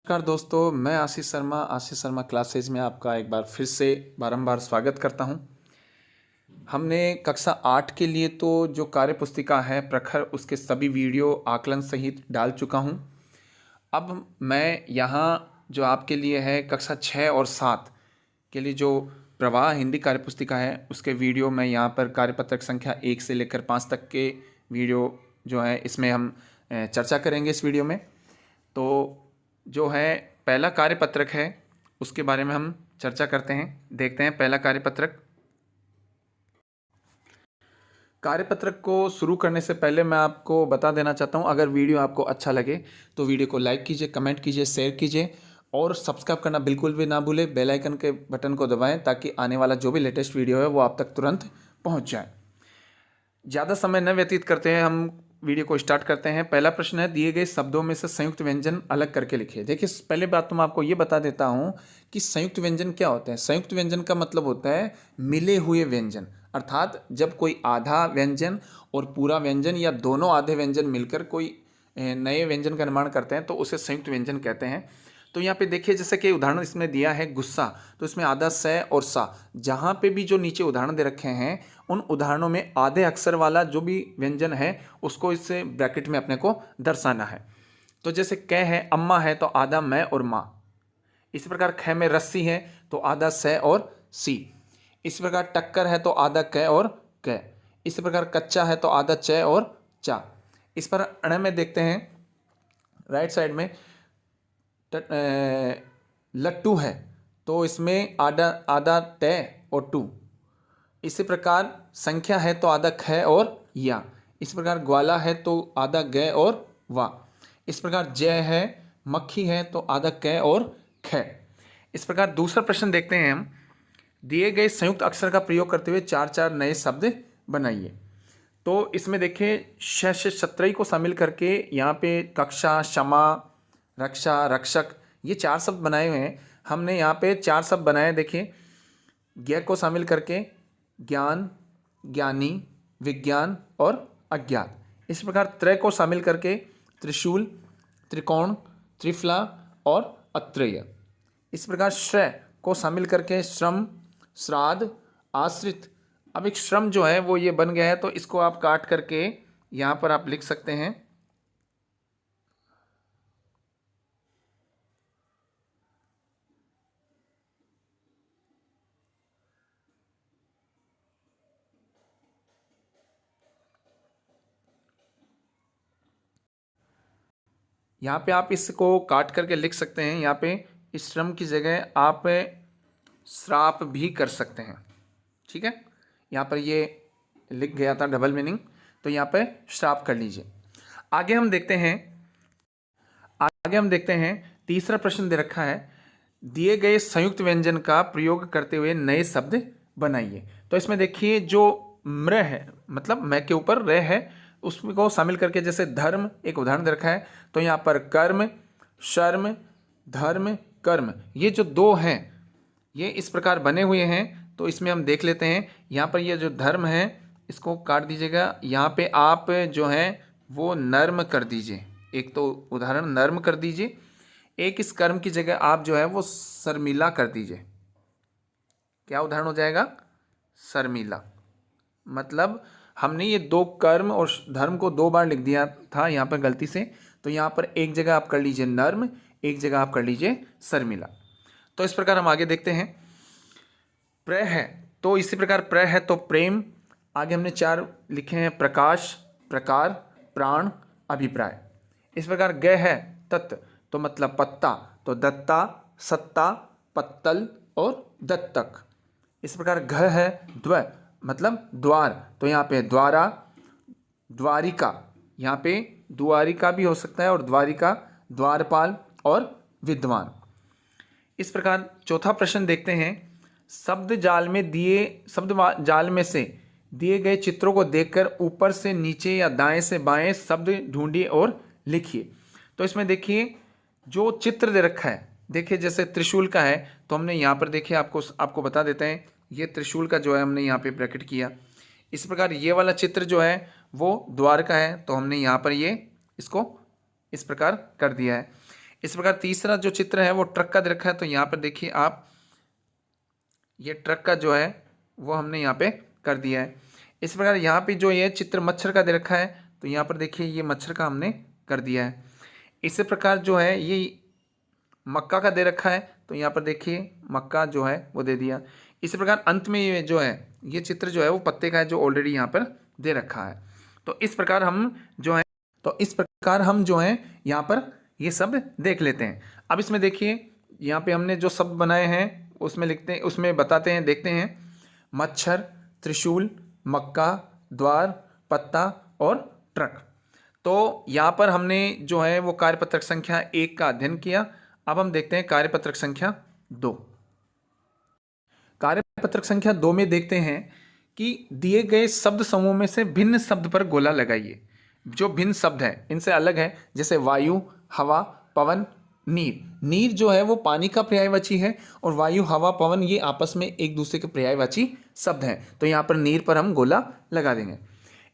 नमस्कार दोस्तों, मैं आशीष शर्मा क्लासेज में आपका एक बार फिर से बारंबार स्वागत करता हूं। हमने कक्षा 8 के लिए तो जो कार्य पुस्तिका है प्रखर, उसके सभी वीडियो आकलन सहित डाल चुका हूं। अब मैं यहाँ जो आपके लिए है कक्षा 6 और 7 के लिए जो प्रवाह हिंदी कार्य पुस्तिका है उसके वीडियो मैं यहाँ पर कार्यपत्रक संख्या 1 से लेकर 5 तक के वीडियो जो है इसमें हम चर्चा करेंगे इस वीडियो में। तो जो है पहला कार्यपत्रक है उसके बारे में हम चर्चा करते हैं। देखते हैं पहला कार्यपत्रक। कार्यपत्रक को शुरू करने से पहले मैं आपको बता देना चाहता हूं, अगर वीडियो आपको अच्छा लगे तो वीडियो को लाइक कीजिए, कमेंट कीजिए, शेयर कीजिए और सब्सक्राइब करना बिल्कुल भी ना भूलें। बेल आइकन के बटन को दबाएं ताकि आने वाला जो भी लेटेस्ट वीडियो है वो आप तक तुरंत पहुंच जाए। ज़्यादा समय न व्यतीत करते हैं, हम वीडियो को स्टार्ट करते हैं। पहला प्रश्न है, दिए गए शब्दों में से संयुक्त व्यंजन अलग करके लिखिए। देखिए, पहले बात तो मैं आपको ये बता देता हूँ कि संयुक्त व्यंजन क्या होते हैं। संयुक्त व्यंजन का मतलब होता है मिले हुए व्यंजन, अर्थात जब कोई आधा व्यंजन और पूरा व्यंजन या दोनों आधे व्यंजन मिलकर कोई नए व्यंजन का निर्माण करते हैं तो उसे संयुक्त व्यंजन कहते हैं। तो यहाँ पे देखिए, जैसे कि उदाहरण इसमें दिया है गुस्सा, तो इसमें आधा स और सा, जहाँ पे भी जो नीचे उदाहरण दे रखे हैं उन उदाहरणों में आधे अक्षर वाला जो भी व्यंजन है उसको इस ब्रैकेट में अपने को दर्शाना है। तो जैसे क है, अम्मा है तो आधा मैं और माँ। इसी प्रकार ख में रस्सी है तो आधा स और सी। इसी प्रकार टक्कर है तो आधा क और क। इसी प्रकार कच्चा है तो आधा च और चा। इस पर अण में देखते हैं, राइट साइड में लट्टू है तो इसमें आधा ट और टू। इसी प्रकार संख्या है तो आधा ख और या। इस प्रकार ग्वाला है तो आधा ग और वा। इस प्रकार जय है, मक्खी है तो आधा क और ख। इस प्रकार दूसरा प्रश्न देखते हैं हम। दिए गए संयुक्त अक्षर का प्रयोग करते हुए 4 नए शब्द बनाइए। तो इसमें देखिए, श से शत्रयी को शामिल करके यहाँ पे कक्षा, क्षमा, रक्षा, रक्षक, ये 4 शब्द बनाए हुए हैं। हमने यहाँ पे 4 शब्द बनाए। देखिए, ज्ञ को शामिल करके ज्ञान, ज्ञानी, विज्ञान और अज्ञात। इस प्रकार त्रय को शामिल करके त्रिशूल, त्रिकोण, त्रिफला और अत्रेय। इस प्रकार श्रय को शामिल करके श्रम, श्राद्ध, आश्रित। अब एक श्रम जो है वो ये बन गया है तो इसको आप काट करके यहाँ पर आप लिख सकते हैं। यहाँ पे आप इसको काट करके लिख सकते हैं। यहाँ पे इस श्रम की जगह आप श्राप भी कर सकते हैं। ठीक है, यहाँ पर ये लिख गया था डबल मीनिंग, तो यहाँ पे श्राप कर लीजिए। आगे हम देखते हैं तीसरा प्रश्न दे रखा है, दिए गए संयुक्त व्यंजन का प्रयोग करते हुए नए शब्द बनाइए। तो इसमें देखिए, जो म्र है मतलब मैं के ऊपर रह है उसको शामिल करके, जैसे धर्म एक उदाहरण दे रखा है तो यहाँ पर कर्म, शर्म, धर्म, कर्म, ये जो 2 हैं ये इस प्रकार बने हुए हैं। तो इसमें हम देख लेते हैं। यहाँ पर ये जो धर्म है इसको काट दीजिएगा। यहाँ पे आप जो है वो नर्म कर दीजिए। एक तो उदाहरण नर्म कर दीजिए, एक इस कर्म की जगह आप जो है वो शर्मिला कर दीजिए। क्या उदाहरण हो जाएगा? शर्मिला। मतलब हमने ये 2 कर्म और धर्म को 2 बार लिख दिया था यहाँ पर गलती से, तो यहाँ पर एक जगह आप कर लीजिए नर्म, एक जगह आप कर लीजिए शर्मिला। तो इस प्रकार हम आगे देखते हैं। प्र है तो इसी प्रकार प्र है तो प्रेम। आगे हमने 4 लिखे हैं, प्रकाश, प्रकार, प्राण, अभिप्राय। इस प्रकार ग है तत् तो मतलब पत्ता, तो दत्ता, सत्ता, पत्तल और दत्तक। इस प्रकार घ है द्व मतलब द्वार, तो यहाँ पे द्वारा, द्वारिका, यहाँ पे द्वारिका भी हो सकता है और द्वारिका, द्वारपाल और विद्वान। इस प्रकार चौथा प्रश्न देखते हैं। शब्द जाल में से दिए गए चित्रों को देखकर ऊपर से नीचे या दाएं से बाएं शब्द ढूंढिए और लिखिए। तो इसमें देखिए, जो चित्र दे रखा है, देखिए जैसे त्रिशूल का है तो हमने यहाँ पर देखिए आपको बता देते हैं, ये त्रिशूल का जो है हमने यहाँ पे ब्रैकेट किया। इस प्रकार ये वाला चित्र जो है वो द्वार का है तो हमने यहाँ पर ये इसको इस प्रकार कर दिया है। इस प्रकार तीसरा जो चित्र है वो ट्रक का दे रखा है, तो यहाँ पर देखिए आप, ये ट्रक का जो है वो हमने यहाँ पे कर दिया है। इस प्रकार यहाँ पे जो ये चित्र मच्छर का दे रखा है, तो यहाँ पर देखिए ये मच्छर का हमने कर दिया है। इसी प्रकार जो है ये मक्का का दे रखा है, तो यहाँ पर देखिए मक्का जो है वो दे दिया। इसी प्रकार अंत में ये जो है ये चित्र जो है वो पत्ते का है, जो ऑलरेडी यहाँ पर दे रखा है। तो इस प्रकार हम जो है यहाँ पर ये शब्द देख लेते हैं। अब इसमें देखिए यहाँ पे हमने जो शब्द बनाए हैं उसमें लिखते हैं, उसमें बताते हैं, देखते हैं। मच्छर, त्रिशूल, मक्का, द्वार, पत्ता और ट्रक। तो यहाँ पर हमने जो है वो कार्यपत्रक संख्या 1 का अध्ययन किया। अब हम देखते हैं कार्यपत्रक संख्या 2। कार्यपत्रक संख्या 2 में देखते हैं कि दिए गए शब्द समूह में से भिन्न शब्द पर गोला लगाइए। जो भिन्न शब्द हैं इनसे अलग है, जैसे वायु, हवा, पवन, नीर। नीर जो है वो पानी का पर्यायवाची है और वायु, हवा, पवन ये आपस में एक दूसरे के पर्यायवाची शब्द हैं, तो यहाँ पर नीर पर हम गोला लगा देंगे।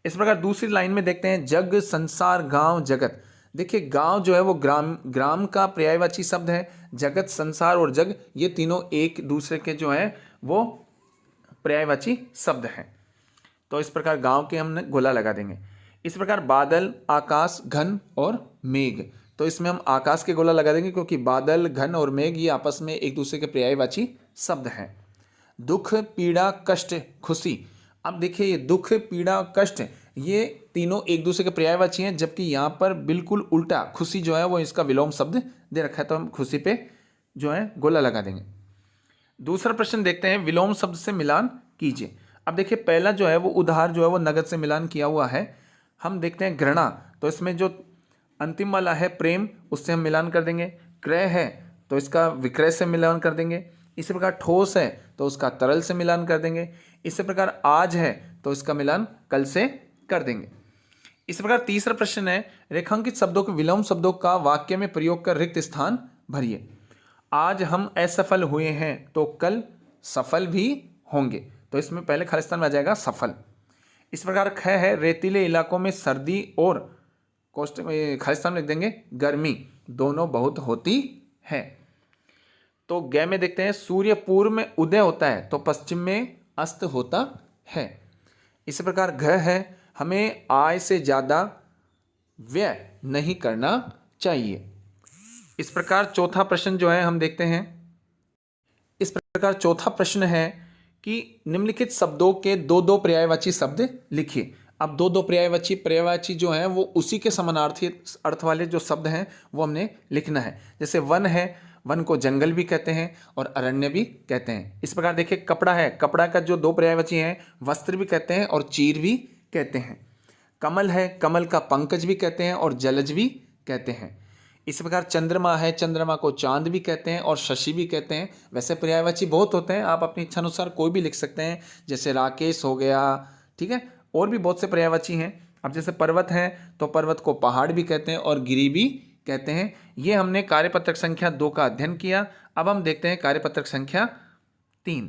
इस प्रकार दूसरी लाइन में देखते हैं जग, संसार, गांव, जगत। देखिए गांव जो है वो ग्राम का पर्यायवाची शब्द है। जगत, संसार और जग ये तीनों एक दूसरे के जो है वो पर्यायवाची शब्द हैं, तो इस प्रकार गांव के हमने गोला लगा देंगे। इस प्रकार बादल, आकाश, घन और मेघ, तो इसमें हम आकाश के गोला लगा देंगे क्योंकि बादल, घन और मेघ ये आपस में एक दूसरे के पर्यायवाची शब्द हैं। दुख, पीड़ा, कष्ट, खुशी। अब देखिए ये दुख, पीड़ा, कष्ट ये तीनों एक दूसरे के पर्यायवाची हैं, जबकि यहाँ पर बिल्कुल उल्टा खुशी जो है वो इसका विलोम शब्द दे रखा है, तो हम खुशी पे जो है गोला लगा देंगे। दूसरा प्रश्न देखते हैं, विलोम शब्द से मिलान कीजिए। अब देखिए पहला जो है वो उधार जो है वो नगद से मिलान किया हुआ है। हम देखते हैं घृणा, तो इसमें जो अंतिम वाला है प्रेम उससे हम मिलान कर देंगे। क्रय है तो इसका विक्रय से मिलान कर देंगे। इसी प्रकार ठोस है तो उसका तरल से मिलान कर देंगे। इसी प्रकार आज है तो इसका मिलान कल से कर देंगे। इस प्रकार तीसरा प्रश्न है, रेखांकित शब्दों के विलोम शब्दों का वाक्य में प्रयोग कर रिक्त स्थान भरिए। आज हम असफल हुए हैं तो कल सफल भी होंगे, तो इसमें पहले खाली स्थान में आ जाएगा सफल। इस प्रकार ख है, रेतीले इलाकों में सर्दी और खाली स्थान में लिख देंगे गर्मी दोनों बहुत होती है। तो ग में देखते हैं, सूर्य पूर्व में उदय होता है तो पश्चिम में अस्त होता है। इसी प्रकार घ है, हमें आय से ज़्यादा व्यय नहीं करना चाहिए। इस प्रकार चौथा प्रश्न जो है हम देखते हैं। इस प्रकार चौथा प्रश्न है कि निम्नलिखित शब्दों के दो दो पर्यायवाची शब्द लिखिए। अब दो दो पर्यायवाची जो है वो उसी के समानार्थी अर्थ वाले जो शब्द हैं वो हमने लिखना है। जैसे वन है, वन को जंगल भी कहते हैं और अरण्य भी कहते हैं। इस प्रकार देखिए कपड़ा है, कपड़ा का जो दो पर्यायवाची हैं वस्त्र भी कहते हैं और चीर भी कहते हैं। कमल है, कमल का पंकज भी कहते हैं और जलज भी कहते हैं। इस प्रकार चंद्रमा है, चंद्रमा को चांद भी कहते हैं और शशि भी कहते हैं। वैसे पर्यायवाची बहुत होते हैं, आप अपनी इच्छा अनुसार कोई भी लिख सकते हैं, जैसे राकेश हो गया, ठीक है, और भी बहुत से पर्यायवाची हैं। अब जैसे पर्वत है तो पर्वत को पहाड़ भी कहते हैं और गिरी भी कहते हैं। ये हमने कार्यपत्रक संख्या 2 का अध्ययन किया। अब हम देखते हैं कार्यपत्रक संख्या 3।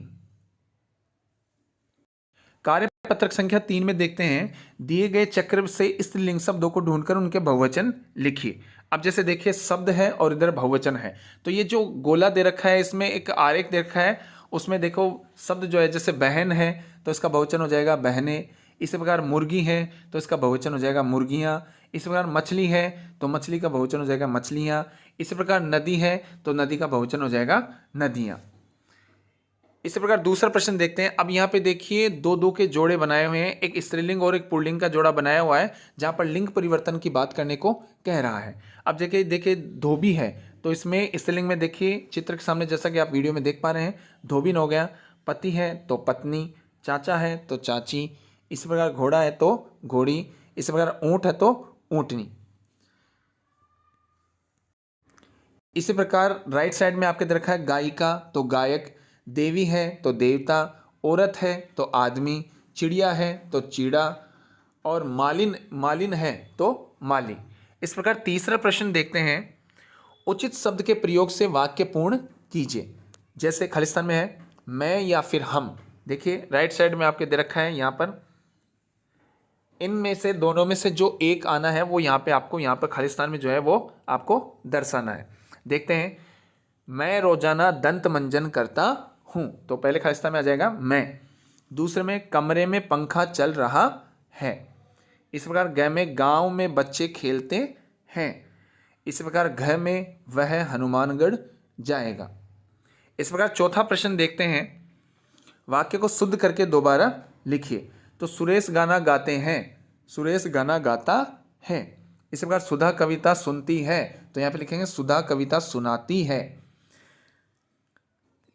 कार्यपत्रक संख्या 3 में देखते हैं, दिए गए चक्र से स्त्रीलिंग शब्दों को ढूंढकर उनके बहुवचन लिखिए। अब जैसे देखिए शब्द है और इधर बहुवचन है, तो ये जो गोला दे रखा है इसमें एक आरेख दे रखा है, उसमें देखो शब्द जो है जैसे बहन है तो इसका बहुवचन हो जाएगा बहनें। इसी प्रकार मुर्गी है तो इसका बहुवचन हो जाएगा मुर्गियाँ। इसी प्रकार मछली है तो मछली का बहुवचन हो जाएगा मछलियाँ। इसी प्रकार नदी है तो नदी का बहुवचन हो जाएगा नदियाँ। इसी प्रकार दूसरा प्रश्न देखते हैं। अब यहाँ पे देखिए दो दो के जोड़े बनाए हुए हैं, एक स्त्रीलिंग और एक पुल्लिंग का जोड़ा बनाया हुआ है जहाँ पर लिंग परिवर्तन की बात करने को कह रहा है। अब देखिए धोबी है तो इसमें स्त्रीलिंग में देखिए चित्र के सामने जैसा कि आप वीडियो में देख पा रहे हैं धोबिन हो गया। पति है तो पत्नी, चाचा है तो चाची, इसी प्रकार घोड़ा है तो घोड़ी, इसी प्रकार ऊँट है तो ऊँटनी। इसी प्रकार राइट साइड में आपके दे रखा है गायिका तो गायक, देवी है तो देवता, औरत है तो आदमी, चिड़िया है तो चीड़ा और मालिन है तो माली। इस प्रकार तीसरा प्रश्न देखते हैं, उचित शब्द के प्रयोग से वाक्य पूर्ण कीजिए। जैसे खालिस्तान में है मैं या फिर हम। देखिए राइट साइड में आपके दे रखा है, यहाँ पर इनमें से दोनों में से जो एक आना है वो यहाँ पे आपको यहाँ पर खालिस्तान में जो है वो आपको दर्शाना है। देखते हैं, मैं रोजाना दंत मंजन करता हूँ, तो पहले खालिस्तान में आ जाएगा मैं। दूसरे में कमरे में पंखा चल रहा है। इस प्रकार ग में गांव में बच्चे खेलते हैं। इस प्रकार घ में वह हनुमानगढ़ जाएगा। इस प्रकार चौथा प्रश्न देखते हैं, वाक्य को शुद्ध करके दोबारा लिखिए। तो सुरेश गाना गाते हैं, सुरेश गाना गाता है। इस प्रकार सुधा कविता सुनती है, तो यहाँ पे लिखेंगे सुधा कविता सुनाती है।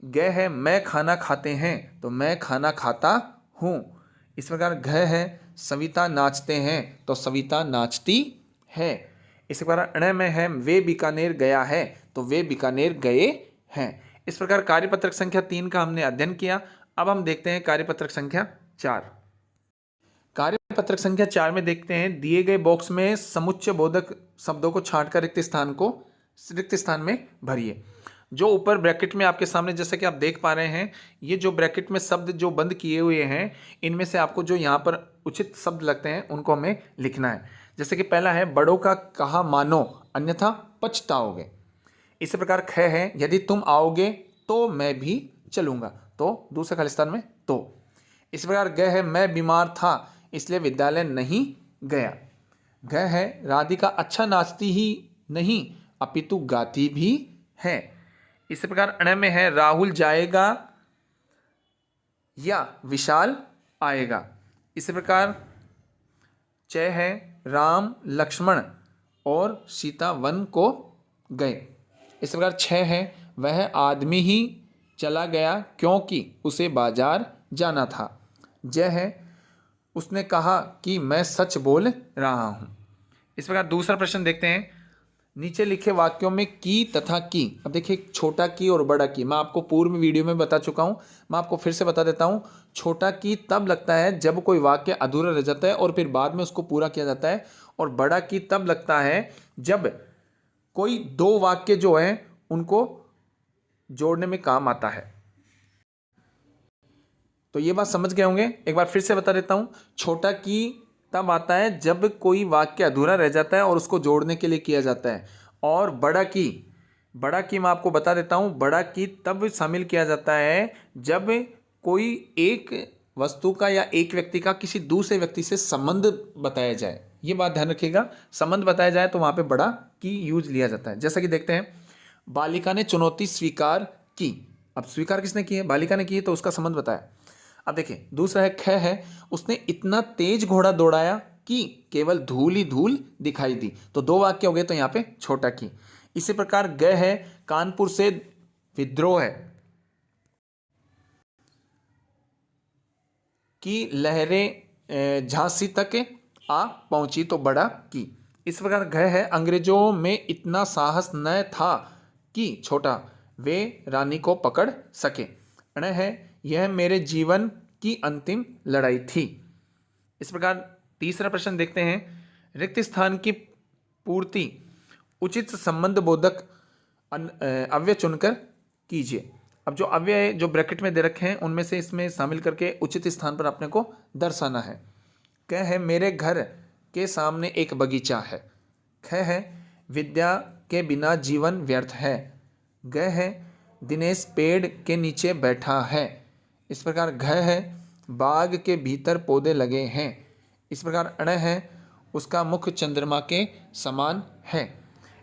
ग है मैं खाना खाते हैं, तो मैं खाना खाता हूँ। इस प्रकार घ है सविता नाचते हैं, तो सविता नाचती है। इस प्रकार अण में है वे बीकानेर गया है, तो वे बीकानेर गए हैं। इस प्रकार कार्यपत्रक संख्या 3 का हमने अध्ययन किया। अब हम देखते हैं कार्यपत्रक संख्या 4। कार्यपत्रक संख्या 4 में देखते हैं, दिए गए बॉक्स में समुच्चय बोधक शब्दों को छांटकर रिक्त स्थान में भरिए। जो ऊपर ब्रैकेट में आपके सामने जैसे कि आप देख पा रहे हैं, ये जो ब्रैकेट में शब्द जो बंद किए हुए हैं, इनमें से आपको जो यहाँ पर उचित शब्द लगते हैं उनको हमें लिखना है। जैसे कि पहला है बड़ों का कहा मानो अन्यथा पछताओगे। इसी प्रकार ख है यदि तुम आओगे तो मैं भी चलूंगा, तो दूसरे खालिस्तान में तो। इस प्रकार ग है मैं बीमार था इसलिए विद्यालय नहीं गया। घ है राधिका अच्छा नाचती ही नहीं अपितु गाती भी है। इसी प्रकार अण में है राहुल जाएगा या विशाल आएगा। इसी प्रकार च है राम लक्ष्मण और सीता वन को गए। इस प्रकार 6 है वह आदमी ही चला गया क्योंकि उसे बाजार जाना था। जय है उसने कहा कि मैं सच बोल रहा हूँ। इस प्रकार दूसरा प्रश्न देखते हैं, नीचे लिखे वाक्यों में की तथा की। अब देखिए छोटा की और बड़ा की मैं आपको पूर्व वीडियो में बता चुका हूँ, मैं आपको फिर से बता देता हूँ। छोटा की तब लगता है जब कोई वाक्य अधूरा रह जाता है और फिर बाद में उसको पूरा किया जाता है, और बड़ा की तब लगता है जब कोई 2 वाक्य जो हैं उनको जोड़ने में काम आता है। तो ये बात समझ गए होंगे, एक बार फिर से बता देता हूँ। छोटा की तब आता है जब कोई वाक्य अधूरा रह जाता है और उसको जोड़ने के लिए किया जाता है, और बड़ा की मैं आपको बता देता हूँ, बड़ा की तब शामिल किया जाता है जब कोई एक वस्तु का या एक व्यक्ति का किसी दूसरे व्यक्ति से संबंध बताया जाए। ये बात ध्यान रखिएगा, संबंध बताया जाए तो वहाँ पे बड़ा की यूज लिया जाता है। जैसा कि देखते हैं, बालिका ने चुनौती स्वीकार की। अब स्वीकार किसने की है? बालिका ने की है, तो उसका संबंध बताया। अब देखिए दूसरा है ख है उसने इतना तेज घोड़ा दौड़ाया कि केवल धूल ही धूल दिखाई दी, तो 2 वाक्य हो गए, तो यहाँ पे छोटा की। इसी प्रकार ग है कानपुर से विद्रोह है कि लहरें झांसी तक आ पहुंची, तो बड़ा की। इस प्रकार घ है अंग्रेजों में इतना साहस न था कि छोटा वे रानी को पकड़ सके। अण है यह मेरे जीवन की अंतिम लड़ाई थी। इस प्रकार तीसरा प्रश्न देखते हैं, रिक्त स्थान की पूर्ति उचित संबंध बोधक अव्यय चुनकर कीजिए। अब जो अव्यय जो ब्रैकेट में दे रखे हैं उनमें से इसमें शामिल करके उचित स्थान पर अपने को दर्शाना है। क है मेरे घर के सामने एक बगीचा है। ख है विद्या के बिना जीवन व्यर्थ है। ग है दिनेश पेड़ के नीचे बैठा है। इस प्रकार घ है बाग के भीतर पौधे लगे हैं। इस प्रकार अण है उसका मुख चंद्रमा के समान है।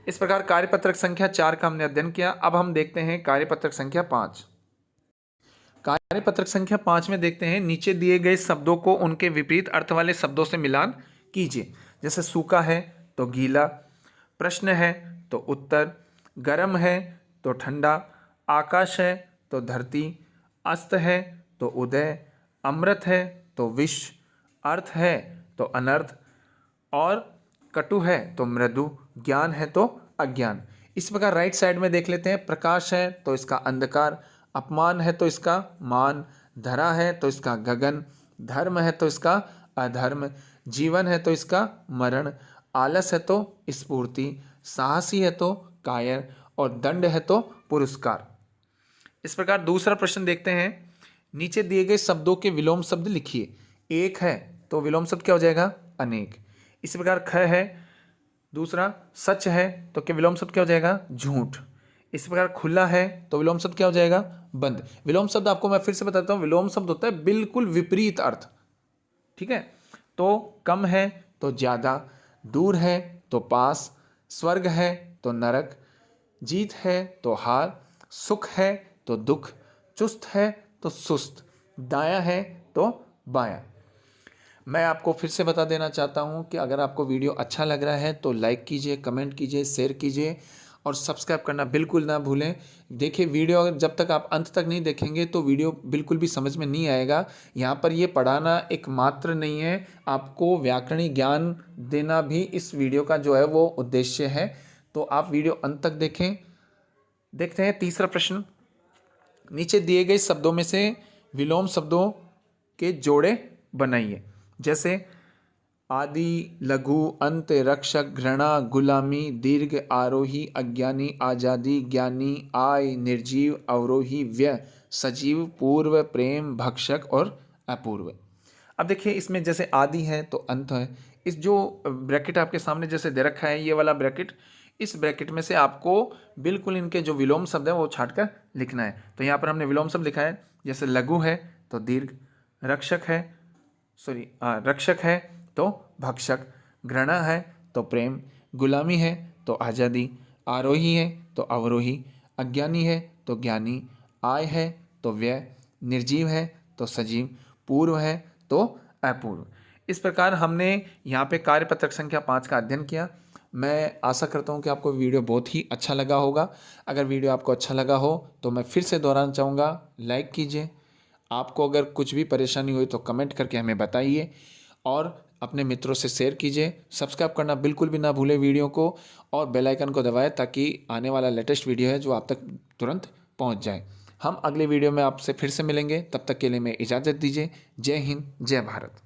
इस प्रकार कार्यपत्रक संख्या 4 का हमने अध्ययन किया। अब हम देखते हैं कार्यपत्रक संख्या 5। कार्यपत्रक संख्या 5 में देखते हैं, नीचे दिए गए शब्दों को उनके विपरीत अर्थ वाले शब्दों से मिलान कीजिए। जैसे सूखा है तो गीला, प्रश्न है तो उत्तर, गर्म है तो ठंडा, आकाश है तो धरती, अस्त है तो उदय, अमृत है तो विष, अर्थ है तो अनर्थ, और कटु है तो मृदु, ज्ञान है तो अज्ञान। इस प्रकार राइट साइड में देख लेते हैं, प्रकाश है तो इसका अंधकार, अपमान है तो इसका मान, धरा है तो इसका गगन, धर्म है तो इसका अधर्म, जीवन है तो इसका मरण, आलस है तो स्फूर्ति, साहसी है तो कायर, और दंड है तो पुरस्कार। इस प्रकार दूसरा प्रश्न देखते हैं, नीचे दिए गए शब्दों के विलोम शब्द लिखिए। एक है तो विलोम शब्द क्या हो जाएगा? अनेक। इसी प्रकार ख है, दूसरा सच है तो क्या विलोम शब्द क्या हो जाएगा? झूठ। इस प्रकार खुला है तो विलोम शब्द क्या हो जाएगा? बंद। विलोम शब्द आपको मैं फिर से बताता हूँ, विलोम शब्द होता है बिल्कुल विपरीत अर्थ, ठीक है। तो कम है तो ज़्यादा, दूर है तो पास, स्वर्ग है तो नरक, जीत है तो हार, सुख है तो दुख, चुस्त है तो सुस्त, दायां है तो बायां। मैं आपको फिर से बता देना चाहता हूं कि अगर आपको वीडियो अच्छा लग रहा है तो लाइक कीजिए, कमेंट कीजिए, शेयर कीजिए और सब्सक्राइब करना बिल्कुल ना भूलें। देखिए वीडियो अगर जब तक आप अंत तक नहीं देखेंगे तो वीडियो बिल्कुल भी समझ में नहीं आएगा। यहाँ पर ये पढ़ाना एक मात्र नहीं है, आपको व्याकरणिक ज्ञान देना भी इस वीडियो का जो है वो उद्देश्य है। तो आप वीडियो अंत तक देखें। देखते हैं तीसरा प्रश्न। नीचे दिए गए शब्दों में से विलोम शब्दों के जोड़े बनाइए। जैसे आदि, लघु, अंत, रक्षक, घृणा, गुलामी, दीर्घ, आरोही, अज्ञानी, आजादी, ज्ञानी, आय, निर्जीव, अवरोही, व्यय, सजीव, पूर्व, प्रेम, भक्षक और अपूर्व। अब देखिए इसमें जैसे आदि है तो अंत है। इस जो ब्रैकेट आपके सामने जैसे दे रखा है, ये वाला ब्रैकेट, इस ब्रैकेट में से आपको बिल्कुल इनके जो विलोम शब्द है वो छाट कर लिखना है। तो यहाँ पर हमने विलोम शब्द लिखा है, जैसे लघु है तो दीर्घ, रक्षक है तो भक्षक, घृणा है तो प्रेम, गुलामी है तो आज़ादी, आरोही है तो अवरोही, अज्ञानी है तो ज्ञानी, आय है तो व्यय, निर्जीव है तो सजीव, पूर्व है तो अपूर्व। इस प्रकार हमने यहाँ पे कार्यपत्रक संख्या 5 का अध्ययन किया। मैं आशा करता हूँ कि आपको वीडियो बहुत ही अच्छा लगा होगा। अगर वीडियो आपको अच्छा लगा हो तो मैं फिर से दोहराना चाहूँगा, लाइक कीजिए। आपको अगर कुछ भी परेशानी हुई तो कमेंट करके हमें बताइए और अपने मित्रों से शेयर कीजिए। सब्सक्राइब करना बिल्कुल भी ना भूलें वीडियो को, और बेल आइकन को दबाएं ताकि आने वाला लेटेस्ट वीडियो है जो आप तक तुरंत पहुंच जाए। हम अगले वीडियो में आपसे फिर से मिलेंगे, तब तक के लिए मैं इजाज़त दीजिए। जय हिंद, जय भारत।